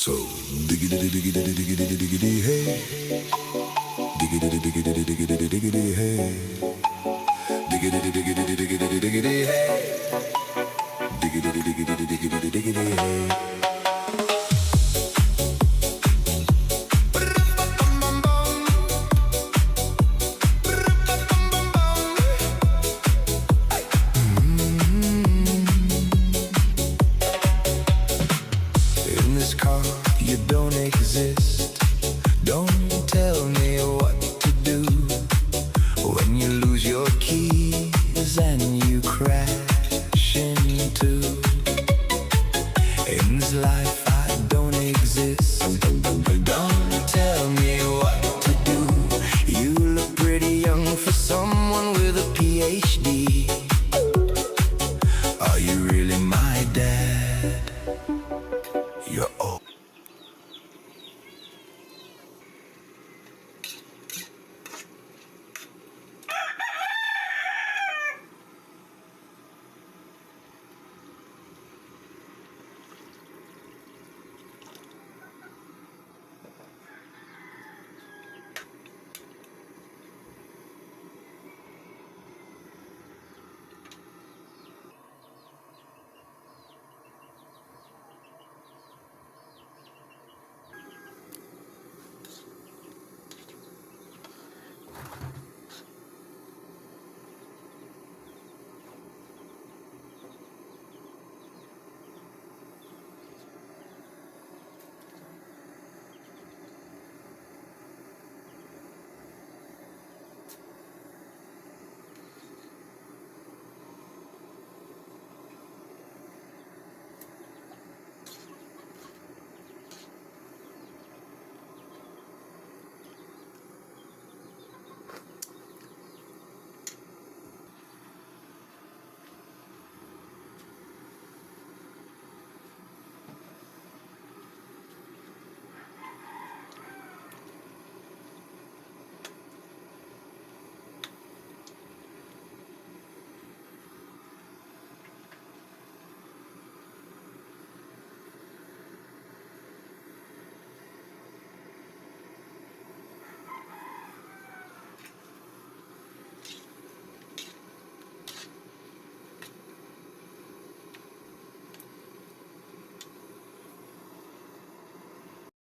So diggity diggity diggity diggity hey, diggity diggity diggity diggity hey, diggity diggity diggity diggity hey, diggity diggity diggity diggity hey. In this car, you don't exist. Don't